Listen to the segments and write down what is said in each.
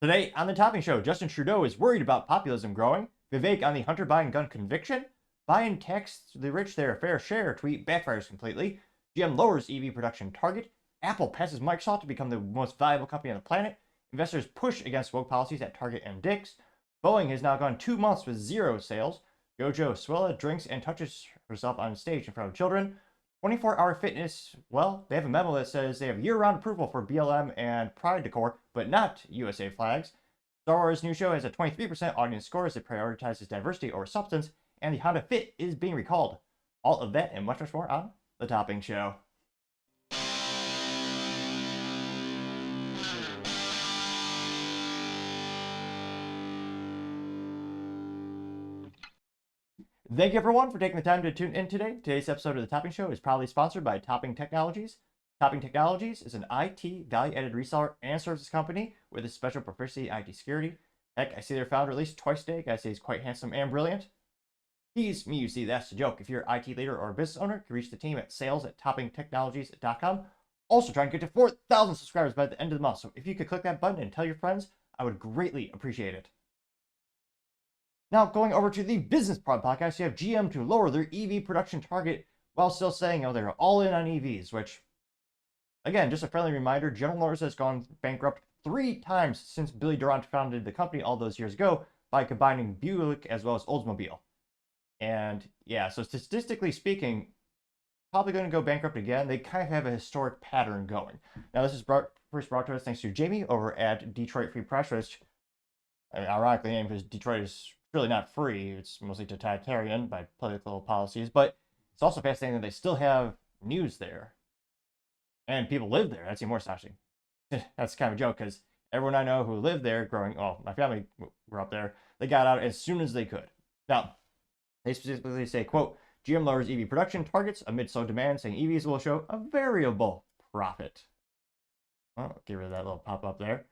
Today on the Topping Show, Justin Trudeau is worried about populism growing. Vivek on the Hunter Biden gun conviction. Biden taxed the rich their fair share. Tweet backfires completely. GM lowers EV production target. Apple passes Microsoft to become the most valuable company on the planet. Investors push against woke policies at Target and Dick's. Boeing has now gone 2 months with zero sales. Gojo Swella drinks and touches herself on stage in front of children. 24-hour fitness, well, they have a memo that says they have year-round approval for BLM and Pride decor, but not USA flags. Star Wars' new show has a 23% audience score as it prioritizes diversity over substance, and the Honda Fit is being recalled. All of that and much, much more on The Topping Show. Thank you, everyone, for taking the time to tune in today. Today's episode of The Topping Show is proudly sponsored by Topping Technologies. Topping Technologies is an IT value-added reseller and services company with a special proficiency in IT security. Heck, I see their founder at least twice a day. I say he's quite handsome and brilliant. He's me, you see, that's the joke. If you're an IT leader or a business owner, you can reach the team at sales@toppingtechnologies.com. Also trying to get to 4,000 subscribers by the end of the month. So if you could click that button and tell your friends, I would greatly appreciate it. Now, going over to the business part podcast, you have GM to lower their EV production target while still saying, oh, they're all in on EVs, which, again, just a friendly reminder, General Motors has gone bankrupt 3 times since Billy Durant founded the company all those years ago by combining Buick as well as Oldsmobile. And yeah, so statistically speaking, probably going to go bankrupt again. They kind of have a historic pattern going. Now, this is first brought to us thanks to Jamie over at Detroit Free Press, which, I mean, ironically named because Detroit is really not free. It's mostly totalitarian by political policies, but it's also fascinating that they still have news there and people live there. That's even more astonishing. That's kind of a joke because everyone I know who lived there growing, well, my family grew up there, they got out as soon as they could. Now, they specifically say, quote, GM lowers EV production targets amid slow demand, saying EVs will show a variable profit. Well, get rid of that little pop-up there.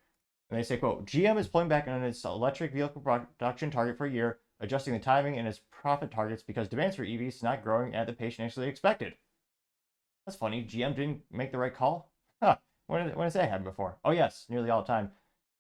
And they say, quote, GM is pulling back on its electric vehicle production target for a year, adjusting the timing and its profit targets because demand for EVs is not growing at the pace initially expected. That's funny. GM didn't make the right call? Huh. When has that happened before? Oh, yes, nearly all the time.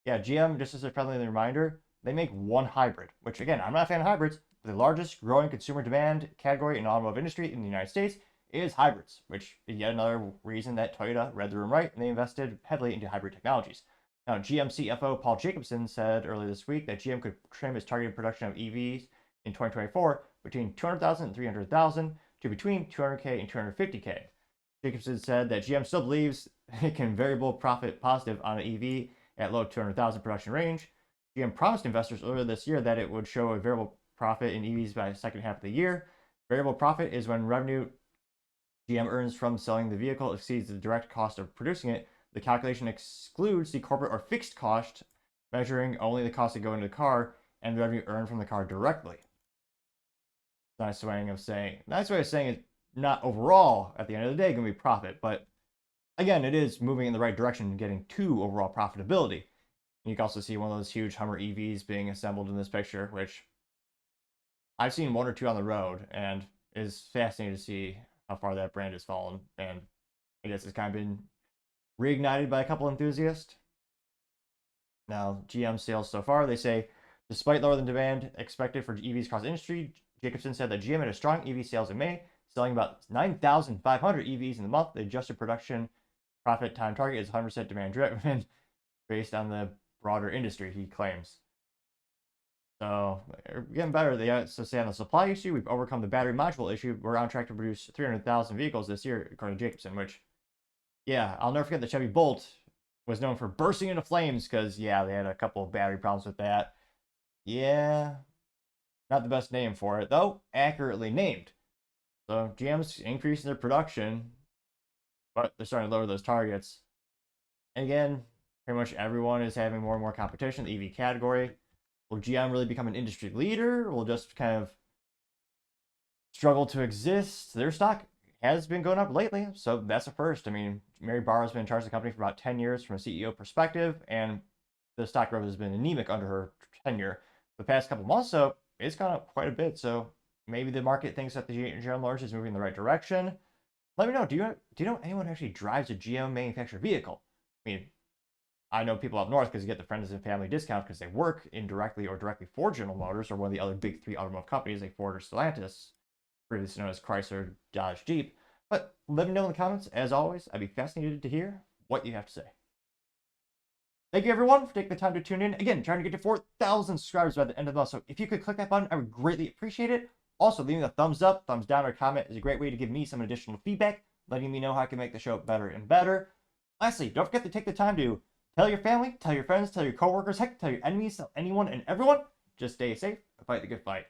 Yeah, GM, just as a friendly reminder, they make one hybrid, which, again, I'm not a fan of hybrids, but the largest growing consumer demand category in the automotive industry in the United States is hybrids, which is yet another reason that Toyota read the room right and they invested heavily into hybrid technologies. Now, GM CFO Paul Jacobson said earlier this week that GM could trim its targeted production of EVs in 2024 between 200,000 and 300,000 to between 200K and 250K. Jacobson said that GM still believes it can variable profit positive on an EV at low 200,000 production range. GM promised investors earlier this year that it would show a variable profit in EVs by the second half of the year. Variable profit is when revenue GM earns from selling the vehicle exceeds the direct cost of producing it. The calculation excludes the corporate or fixed cost, measuring only the costs that go into the car and the revenue earned from the car directly. Nice way of saying it's not overall at the end of the day going to be profit, but again, it is moving in the right direction and getting to overall profitability. And you can also see one of those huge Hummer EVs being assembled in this picture, which I've seen 1 or 2 on the road, and it's fascinating to see how far that brand has fallen. And I guess it's kind of been reignited by a couple enthusiasts. Now, GM sales so far, they say, despite lower than demand expected for EVs across the industry, Jacobson said that GM had a strong EV sales in May, selling about 9,500 EVs in the month. The adjusted production profit time target is 100% demand driven based on the broader industry, he claims. So, we're getting better. They also say on the supply issue, we've overcome the battery module issue. We're on track to produce 300,000 vehicles this year, according to Jacobson, which, yeah, I'll never forget the Chevy Bolt was known for bursting into flames because, yeah, they had a couple of battery problems with that. Yeah, not the best name for it, though accurately named. So GM's increasing their production, but they're starting to lower those targets. And again, pretty much everyone is having more and more competition in the EV category. Will GM really become an industry leader? Will just kind of struggle to exist? Their stock has been going up lately, so that's a first. I mean, Mary Barra has been in charge of the company for about 10 years from a CEO perspective, and the stock growth has been anemic under her tenure. The past couple months, so it's gone up quite a bit. So maybe the market thinks that the General Motors is moving in the right direction. Let me know. Do you know anyone who actually drives a GM manufactured vehicle? I mean, I know people up north because you get the friends and family discount because they work indirectly or directly for General Motors or one of the other big three automotive companies like Ford or Stellantis, previously known as Chrysler, Dodge, Jeep. But let me know in the comments. As always, I'd be fascinated to hear what you have to say. Thank you, everyone, for taking the time to tune in. Again, trying to get to 4,000 subscribers by the end of the month. So if you could click that button, I would greatly appreciate it. Also, leaving a thumbs up, thumbs down, or comment is a great way to give me some additional feedback, letting me know how I can make the show better and better. Lastly, don't forget to take the time to tell your family, tell your friends, tell your coworkers, heck, tell your enemies, tell anyone and everyone. Just stay safe and fight the good fight.